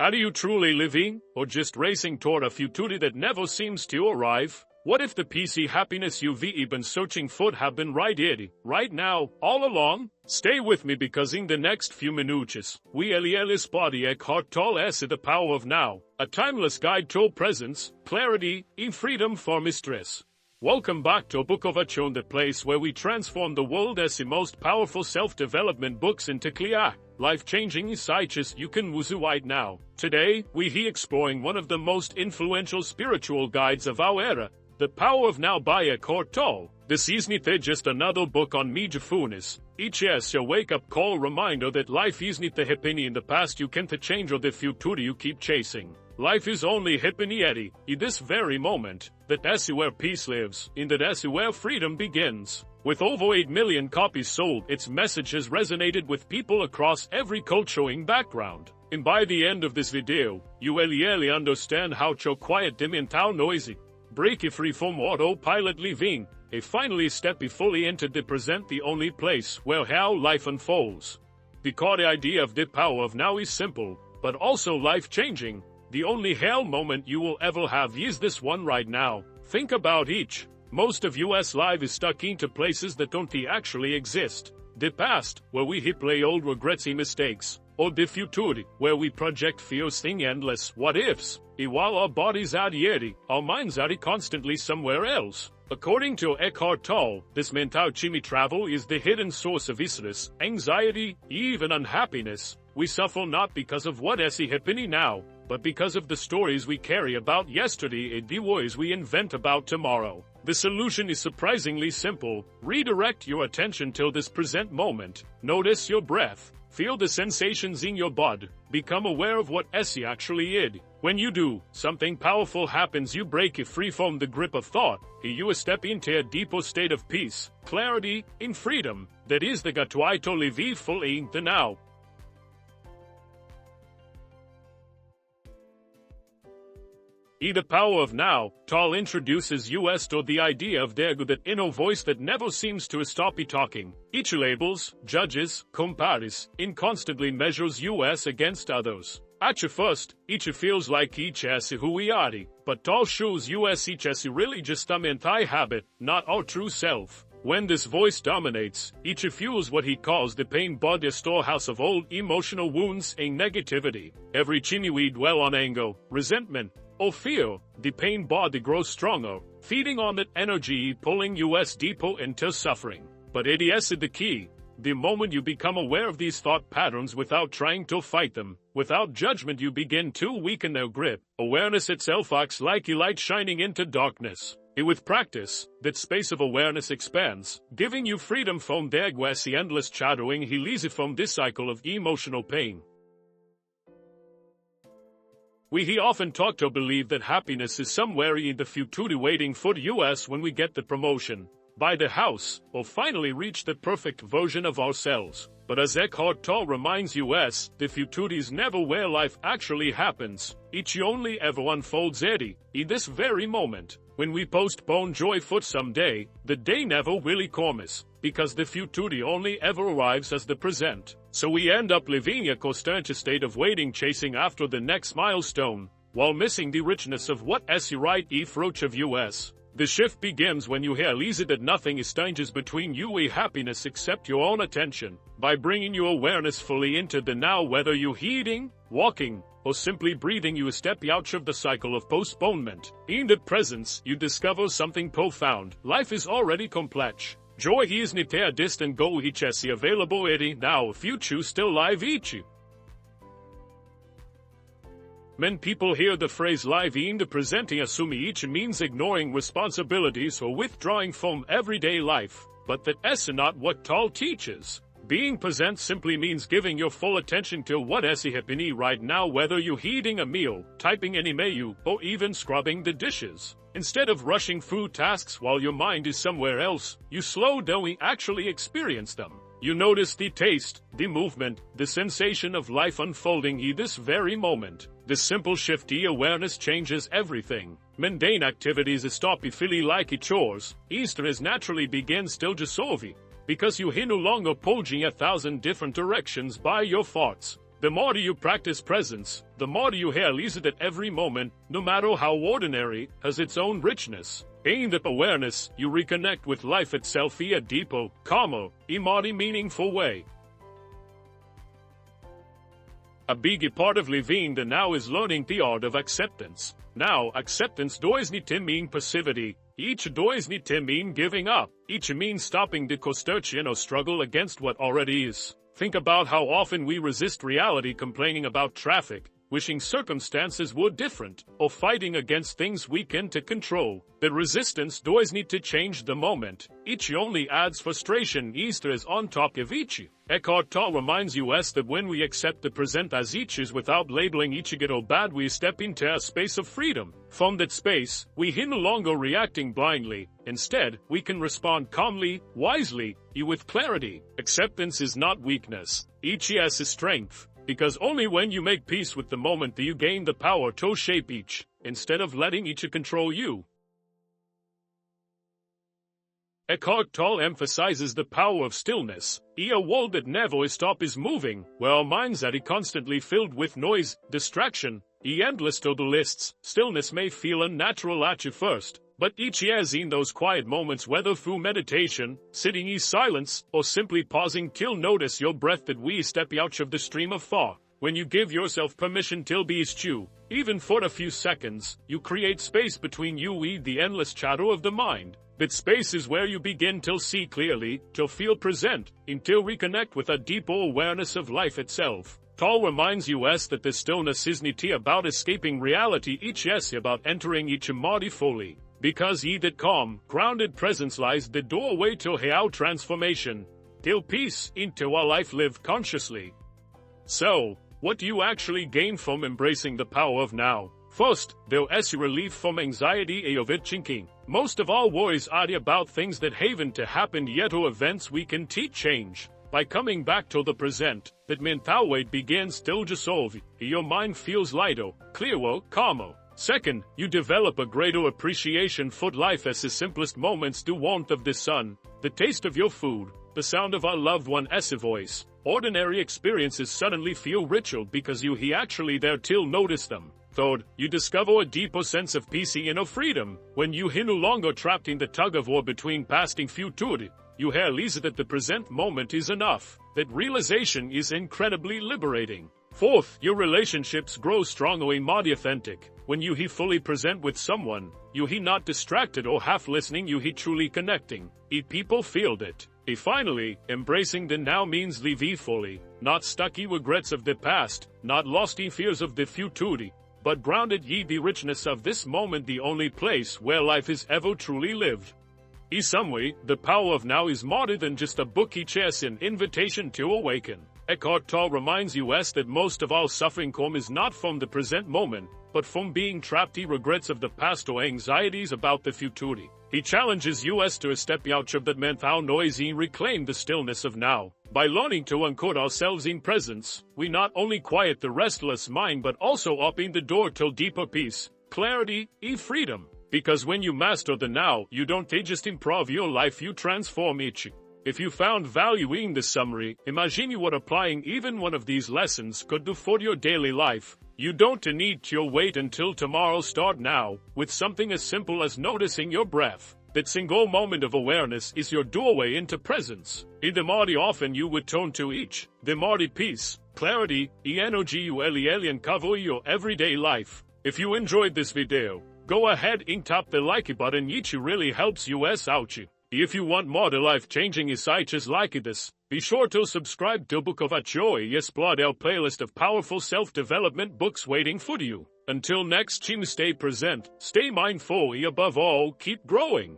Are you truly living, or just racing toward a future that never seems to arrive? What if the PC happiness you've been searching for have been right here, right now, all along? Stay with me because in the next few minutes, we'll body Eckhart Tolle The Power of Now, a timeless guide to presence, clarity, and freedom from stress. Welcome back to Bookovation, the place where we transform the world as the most powerful self-development books into clear, life-changing insights you can use right now. Today, we're exploring one of the most influential spiritual guides of our era, The Power of Now by Eckhart Tolle. This isn't just another book on mindfulness. Each is a wake-up call reminder that life isn't the happening in the past you can't change or the future you keep chasing. Life is only happening in this very moment. That's where peace lives, and that's where freedom begins. With over 8 million copies sold, its message has resonated with people across every culture and background. And by the end of this video, you will really understand how to quiet the mental noisy, break free from autopilot living, and finally step fully into the present, the only place where how life unfolds. Because the idea of the power of now is simple, but also life-changing. The only hell moment you will ever have is this one right now. Think about each. Most of US life is stuck into places that don't actually exist. The past, where we replay old regrets and mistakes. Or the future, where we project fears and endless what-ifs. And while our bodies are here, our minds are constantly somewhere else. According to Eckhart Tolle, this mental travel is the hidden source of stress, anxiety, even unhappiness. We suffer not because of what is happening now, but because of the stories we carry about yesterday and the worries we invent about tomorrow. The solution is surprisingly simple. Redirect your attention to this present moment. Notice your breath. Feel the sensations in your body. Become aware of what is actually is. When you do, something powerful happens. You break free from the grip of thought. You step into a deeper state of peace, clarity, and freedom. That is the gateway to live fully in the now. In The Power of Now, Tolle introduces us to the idea of the ego, that inner voice that never seems to stop talking. Each labels, judges, compares, and constantly measures us against others. At first, each feels like each is who we are, but Tolle shows us each is really just a mental habit, not our true self. When this voice dominates, each fuels what he calls the pain body storehouse of old emotional wounds and negativity. Every time we dwell on anger, resentment, or fear, the pain body grows stronger, feeding on that energy, pulling us deeper into suffering. But it is the key. The moment you become aware of these thought patterns without trying to fight them, without judgment, you begin to weaken their grip. Awareness itself acts like a light shining into darkness. And with practice, that space of awareness expands, giving you freedom from the ego's endless chattering he leads from this cycle of emotional pain. We often talk to believe that happiness is somewhere in the future waiting for us when we get the promotion, buy the house, or finally reach the perfect version of ourselves. But as Eckhart Tolle reminds us, the future is never where life actually happens. It only ever unfolds in this very moment. When we postpone joy for someday, the day never really comes, because the future only ever arrives as the present. So we end up living a constant state of waiting, chasing after the next milestone, while missing the richness of what is right approach of us. The shift begins when you realize that nothing stands between you and happiness except your own attention. By bringing your awareness fully into the now, whether you're eating, walking, or simply breathing, you step out of the cycle of postponement. In the presence, you discover something profound. Life is already complex. Joy isn't a distant goal, it's available now if you choose to live each. Many people hear the phrase live in the present and assume each means ignoring responsibilities or withdrawing from everyday life, but that is not what Tolle teaches. Being present simply means giving your full attention to what is happening right now, whether you're eating a meal, typing an email, or even scrubbing the dishes. Instead of rushing through tasks while your mind is somewhere else, you slow down and actually experience them. You notice the taste, the movement, the sensation of life unfolding in this very moment. This simple shift in awareness changes everything. Mundane activities stop feeling like chores. Stress naturally begins to dissolve, because you are no longer pulling 1,000 different directions by your thoughts. The more you practice presence, the more you realize that every moment, no matter how ordinary, has its own richness. In that awareness, you reconnect with life itself in a deeper, calmer, more meaningful way. A big part of living the now is learning the art of acceptance. Now, acceptance does not mean passivity. Each does not mean giving up. Each means stopping the construction or struggle against what already is. Think about how often we resist reality, complaining about traffic, wishing circumstances were different, or fighting against things we can't control. The resistance does need to change the moment. Each only adds frustration. Easter is on top of each. Eckhart Tolle reminds us that when we accept the present as each is without labeling each good or bad, we step into a space of freedom. From that space, we are no longer reacting blindly. Instead, we can respond calmly, wisely, with clarity. Acceptance is not weakness. Each is strength. Because only when you make peace with the moment do you gain the power to shape each, instead of letting each control you. Eckhart Tolle emphasizes the power of stillness. A world that never stops moving, where our minds are constantly filled with noise, distraction, endless to-do lists. Stillness may feel unnatural at first, but each has in those quiet moments, whether through meditation, sitting in silence, or simply pausing to notice your breath, that we step out of the stream of thought. When you give yourself permission to be still, even for a few seconds, you create space between you and the endless chatter of the mind. That space is where you begin to see clearly, to feel present, and to reconnect with a deeper awareness of life itself. Tolle reminds us that the stillness isn't about escaping reality, each is about entering each body fully. Because that calm, grounded presence lies the doorway to our transformation, till peace, into a life lived consciously. So, what do you actually gain from embracing the power of now? First, there is relief from anxiety and overthinking. Most of our worries are about things that haven't happened yet, or events we can change. By coming back to the present, that mental weight begins to dissolve. Your mind feels lighter, clearer, calmer. Second, you develop a greater appreciation for life as the simplest moments: the warmth of the sun, the taste of your food, the sound of a loved one's voice. Ordinary experiences suddenly feel richer because you actually there to notice them. Third, you discover a deeper sense of peace and of freedom. When you are no longer trapped in the tug-of-war between past and future, you realize that the present moment is enough. That realization is incredibly liberating. Fourth, your relationships grow stronger and more authentic. When you are fully present with someone, you are not distracted or half listening, you are truly connecting. People feel that. Finally, embracing the now means living fully, not stuck in regrets of the past, not lost in fears of the future, but grounded in the richness of this moment, the only place where life is ever truly lived. In some way, the power of now is more than just a book, each is an invitation to awaken. Eckhart Tolle reminds us that most of our suffering comes not from the present moment, but from being trapped in regrets of the past or anxieties about the future. He challenges us to step out of that mental noise and reclaim the stillness of now. By learning to anchor ourselves in presence, we not only quiet the restless mind but also open the door to deeper peace, clarity, and freedom. Because when you master the now, you don't just improve your life, you transform it. If you found value in this summary, imagine what applying even one of these lessons could do for your daily life. You don't need to wait until tomorrow. Start now, with something as simple as noticing your breath. That single moment of awareness is your doorway into presence. In the more often you would turn to each, the more peace, clarity, and energy you will uncover your everyday life. If you enjoyed this video, go ahead and tap the like button, it really helps us out. If you want more life-changing insights like this, be sure to subscribe to Bookovation and explore our playlist of powerful self-development books waiting for you. Until next time, stay present, stay mindful, and above all, keep growing.